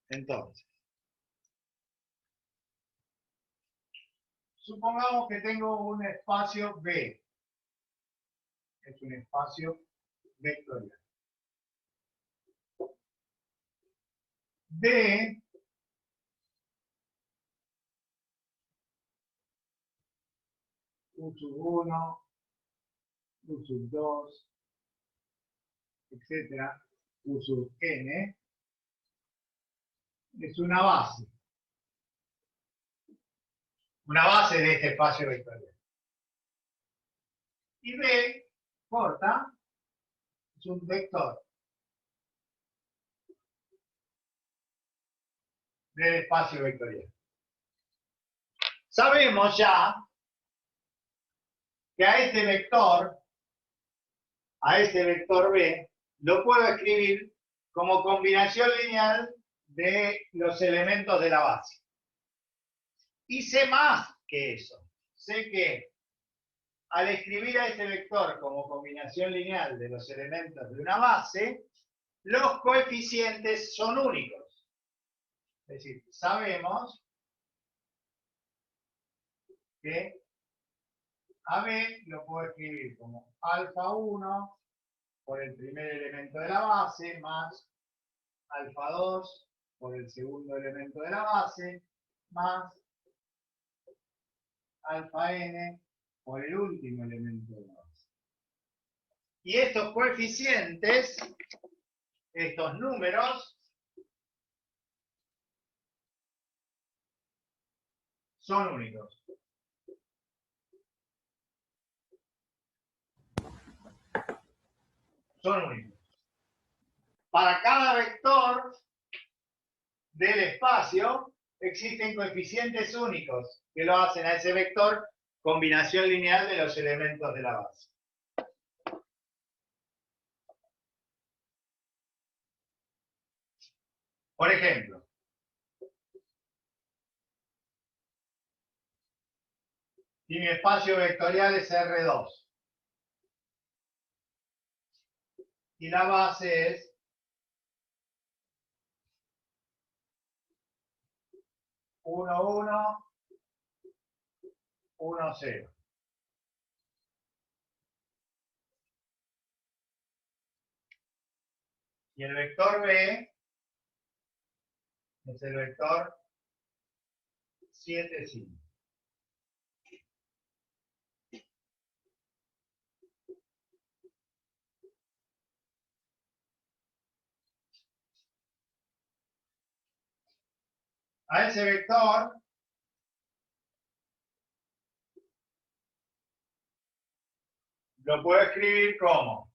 Entonces, supongamos que tengo un espacio B. Es un espacio vectorial. D U sub 1, U sub 2, etcétera, U sub n, es una base. Una base de este espacio vectorial. Y B, corta, es un vector del espacio vectorial. Sabemos ya que a este vector B, lo puedo escribir como combinación lineal de los elementos de la base. Y sé más que eso. Sé que al escribir a este vector como combinación lineal de los elementos de una base, los coeficientes son únicos. Es decir, sabemos que a B lo puedo escribir como alfa 1 por el primer elemento de la base más alfa 2 por el segundo elemento de la base más alfa n por el último elemento de la base. Y estos coeficientes, estos números, son únicos. Son únicos. Para cada vector del espacio existen coeficientes únicos que lo hacen a ese vector combinación lineal de los elementos de la base. Por ejemplo, si mi espacio vectorial es R2 y la base es 1, 1, 1, 0. Y el vector B es el vector 7, 5. A ese vector lo puedo escribir como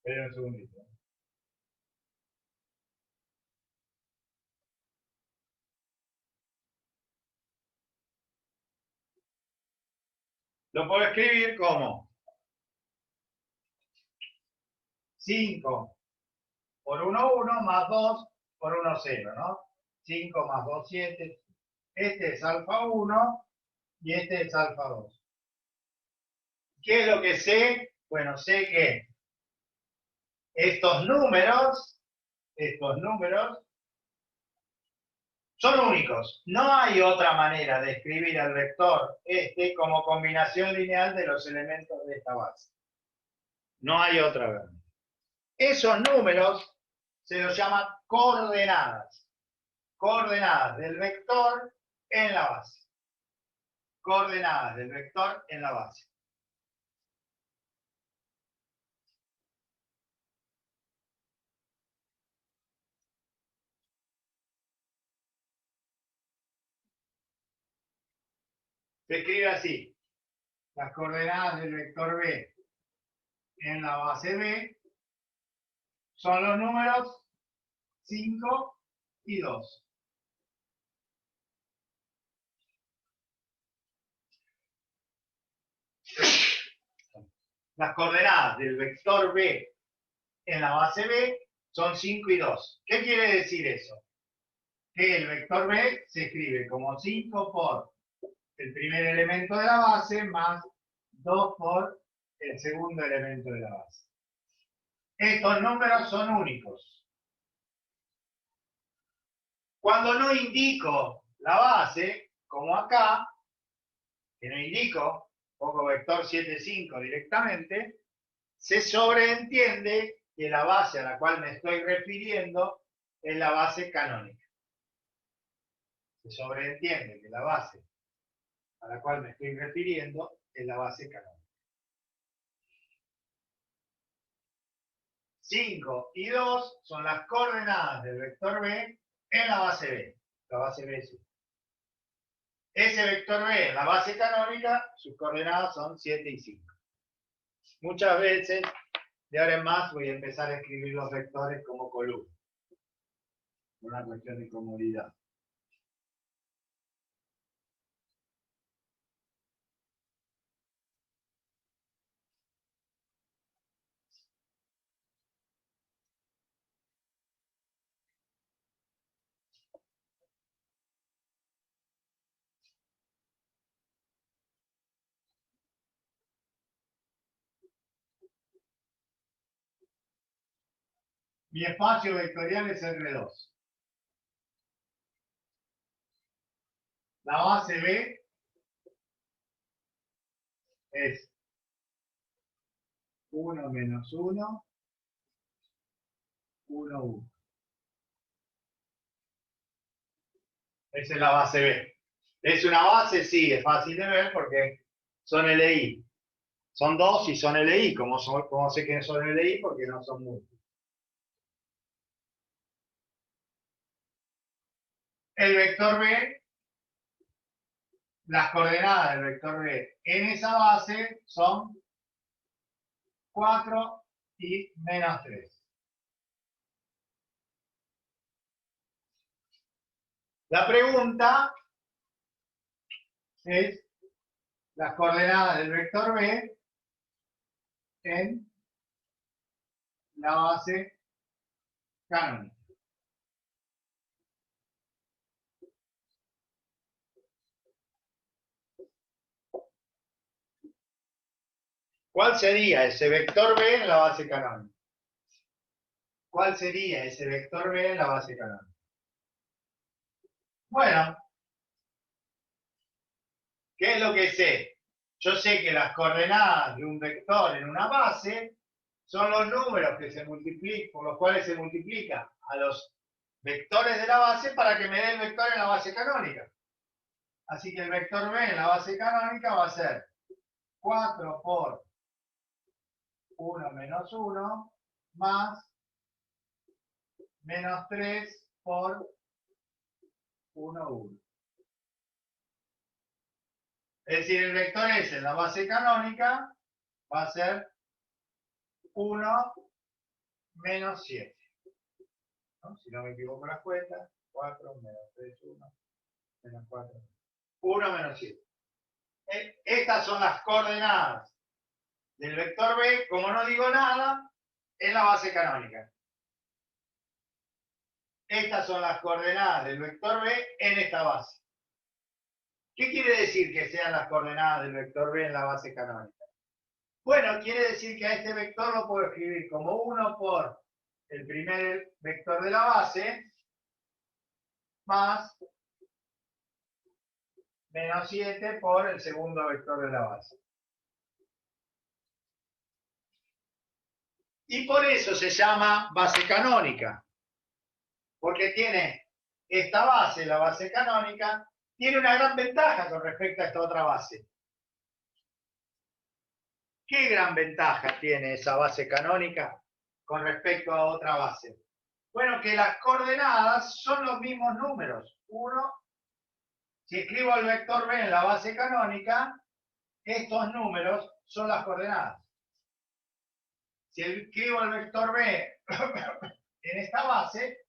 esperen un segundito. Lo puedo escribir como 5 por 1, 1 más 2 por 1, 0, ¿no? 5 más 2, 7. Este es alfa 1 y este es alfa 2. ¿Qué es lo que sé? Bueno, sé que estos números son únicos. No hay otra manera de escribir al vector este como combinación lineal de los elementos de esta base. No hay otra manera. Esos números se los llama coordenadas. Coordenadas del vector en la base. Coordenadas del vector en la base. Se escribe así. Las coordenadas del vector B en la base B son los números 5 y 2. Las coordenadas del vector B en la base B son 5 y 2. ¿Qué quiere decir eso? Que el vector B se escribe como 5 por el primer elemento de la base más 2 por el segundo elemento de la base. Estos números son únicos. Cuando no indico la base, como acá, que no indico, pongo vector 7, 5 directamente, se sobreentiende que la base a la cual me estoy refiriendo es la base canónica. Se sobreentiende que la base a la cual me estoy refiriendo es la base canónica. 5 y 2 son las coordenadas del vector B en la base B. La base B es esta. Ese vector B en la base canónica, sus coordenadas son 7 y 5. Muchas veces, de ahora en más, voy a empezar a escribir los vectores como columna. Una cuestión de comodidad. Mi espacio vectorial es R2. La base B es 1 menos 1, 1, 1. Esa es la base B. ¿Es una base? Sí, es fácil de ver porque son LI. Son 2 y son LI. ¿Cómo sé que son LI? Porque no son múltiples. El vector B, las coordenadas del vector B en esa base son 4 y menos 3. La pregunta es las coordenadas del vector B en la base canónica. ¿Cuál sería ese vector B en la base canónica? ¿Cuál sería ese vector B en la base canónica? Bueno, ¿qué es lo que sé? Yo sé que las coordenadas de un vector en una base son los números que se multiplican, por los cuales se multiplica a los vectores de la base para que me dé el vector en la base canónica. Así que el vector B en la base canónica va a ser 4 por 1 menos 1 más menos 3 por 1, 1. Es decir, el vector S en la base canónica va a ser 1 menos 7. ¿No? Si no me equivoco las cuentas, 4 menos 3, 1, menos 4, 1 menos 7. Estas son las coordenadas del vector B, como no digo nada, en la base canónica. Estas son las coordenadas del vector B en esta base. ¿Qué quiere decir que sean las coordenadas del vector B en la base canónica? Bueno, quiere decir que a este vector lo puedo escribir como 1 por el primer vector de la base más menos 7 por el segundo vector de la base. Y por eso se llama base canónica. Porque tiene esta base, la base canónica, tiene una gran ventaja con respecto a esta otra base. ¿Qué gran ventaja tiene esa base canónica con respecto a otra base? Bueno, que las coordenadas son los mismos números. 1, si escribo el vector B en la base canónica, estos números son las coordenadas. Si escribo el vector B en esta base,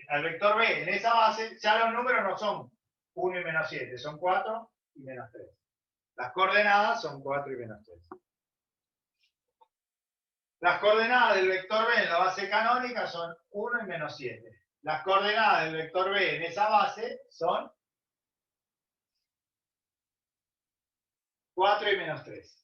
al vector B en esa base, ya los números no son 1 y menos 7, son 4 y menos 3. Las coordenadas son 4 y menos 3. Las coordenadas del vector B en la base canónica son 1 y menos 7. Las coordenadas del vector B en esa base son 4 y menos 3.